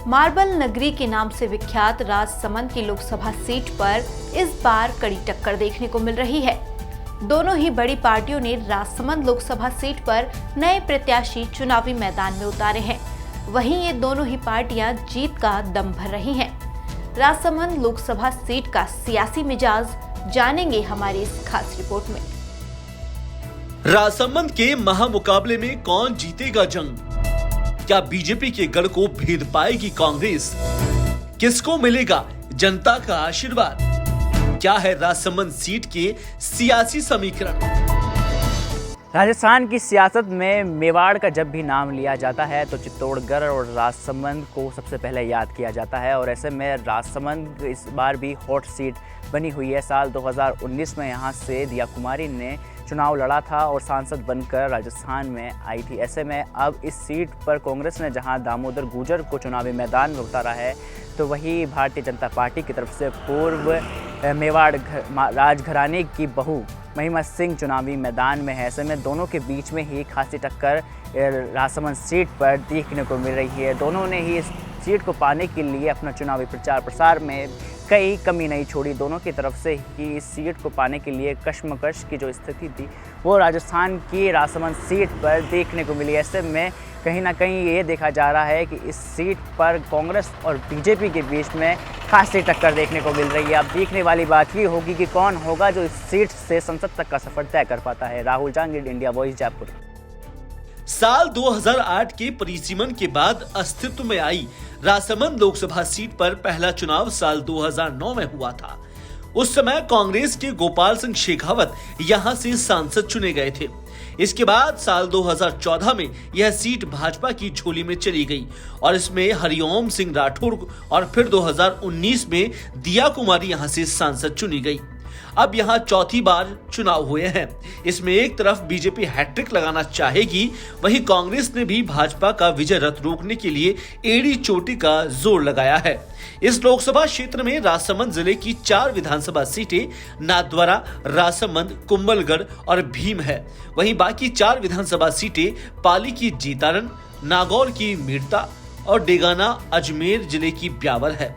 Marble नगरी के नाम से विख्यात राजसमंद की लोकसभा सीट पर इस बार कड़ी टक्कर देखने को मिल रही है। दोनों ही बड़ी पार्टियों ने राजसमंद लोकसभा सीट पर नए प्रत्याशी चुनावी मैदान में उतारे हैं। वहीं ये दोनों ही पार्टियां जीत का दम भर रही हैं। राजसमंद लोकसभा सीट का सियासी मिजाज जानेंगे हमारी इस खास रिपोर्ट में। राजसमंद के महामुकाबले में कौन जीतेगा जंग? क्या बीजेपी के गढ़ को भेद पाएगी कांग्रेस? किसको मिलेगा जनता का आशीर्वाद? क्या है राजसमंद सीट के सियासी समीकरण? राजस्थान की सियासत में मेवाड़ का जब भी नाम लिया जाता है तो चित्तौड़गढ़ और राजसमंद को सबसे पहले याद किया जाता है। और ऐसे में राजसमंद इस बार भी हॉट सीट बनी हुई है। साल 2019 में यहाँ से दिया कुमारी ने चुनाव लड़ा था और सांसद बनकर राजस्थान में आई थी। ऐसे में अब इस सीट पर कांग्रेस ने जहां दामोदर गुर्जर को चुनावी मैदान में उतारा है, तो वही भारतीय जनता पार्टी की तरफ से पूर्व मेवाड़ राजघराने की बहू महिमा सिंह चुनावी मैदान में है। ऐसे में दोनों के बीच में ही खासी टक्कर राजसमंद सीट पर देखने को मिल रही है। दोनों ने ही इस सीट को पाने के लिए अपना चुनावी प्रचार प्रसार में कई कमी नहीं छोड़ी। दोनों की तरफ से ही इस सीट को पाने के लिए कश्मकश की जो स्थिति थी वो राजस्थान की राजसमंद सीट पर देखने को मिली। ऐसे में कहीं ना कहीं ये देखा जा रहा है कि इस सीट पर कांग्रेस और बीजेपी के बीच में खासी टक्कर देखने को मिल रही है। अब देखने वाली बात ये होगी कि कौन होगा जो इस सीट से संसद तक का सफर तय कर पाता है। Rahul Jangid, India voice, Jaipur. साल 2008 के परिसीमन के बाद अस्तित्व में आई राजसमंद लोकसभा सीट पर पहला चुनाव साल 2009 में हुआ था। उस समय कांग्रेस के गोपाल सिंह शेखावत यहां से सांसद चुने गए थे। इसके बाद साल 2014 में यह सीट भाजपा की झोली में चली गई और इसमें हरिओम सिंह राठौर और फिर 2019 में दिया कुमारी यहां से सांसद चुनी गई। अब यहां चौथी बार चुनाव हुए हैं। इसमें एक तरफ बीजेपी हैट्रिक लगाना चाहेगी, वहीं कांग्रेस ने भी भाजपा का विजय रथ रोकने के लिए एड़ी चोटी का जोर लगाया है। इस लोकसभा क्षेत्र में राजसमंद जिले की 4 विधानसभा सीटें नाथद्वारा, राजसमंद, कुंभलगढ़ और भीम है। वहीं बाकी 4 विधानसभा सीटें पाली की जीतारन, नागौर की मीरता और डेगाना अजमेर जिले की ब्यावर है।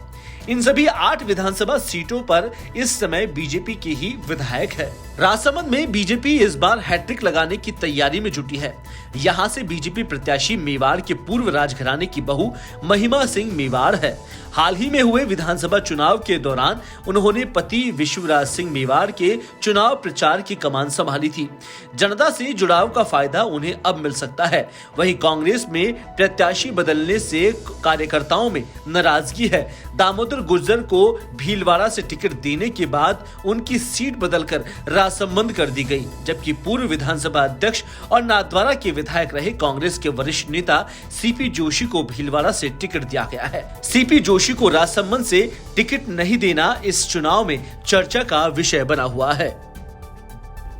इन सभी 8 विधानसभा सीटों पर इस समय बीजेपी के ही विधायक है। राजसमंद में बीजेपी इस बार हैट्रिक लगाने की तैयारी में जुटी है। यहां से बीजेपी प्रत्याशी मेवाड़ के पूर्व राजघराने की बहू महिमा सिंह मेवाड़ है। हाल ही में हुए विधानसभा चुनाव के दौरान उन्होंने पति विश्वराज सिंह मेवाड़ के चुनाव प्रचार की कमान संभाली थी। जनता से जुड़ाव का फायदा उन्हें अब मिल सकता है। वहीं कांग्रेस में प्रत्याशी बदलने से कार्यकर्ताओं में नाराजगी है। दामोदर गुर्जर को भीलवाड़ा से टिकट देने के बाद उनकी सीट बदलकर राजसमंद कर दी गई, जबकि पूर्व विधानसभा अध्यक्ष और नाथद्वारा के विधायक रहे कांग्रेस के वरिष्ठ नेता सीपी जोशी को भीलवाड़ा से टिकट दिया गया है। सीपी जोशी को राजसमंद से टिकट नहीं देना इस चुनाव में चर्चा का विषय बना हुआ है।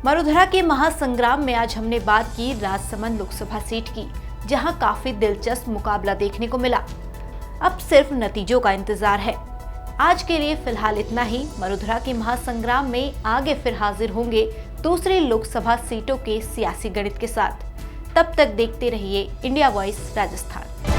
मरुधरा के महासंग्राम में आज हमने बात की राजसमंद लोकसभा सीट की, जहां काफी दिलचस्प मुकाबला देखने को मिला। अब सिर्फ नतीजों का इंतजार है। आज के लिए फिलहाल इतना ही। मरुधरा के महासंग्राम में आगे फिर हाजिर होंगे दूसरी लोकसभा सीटों के सियासी गणित के साथ। तब तक देखते रहिए इंडिया वॉइस राजस्थान।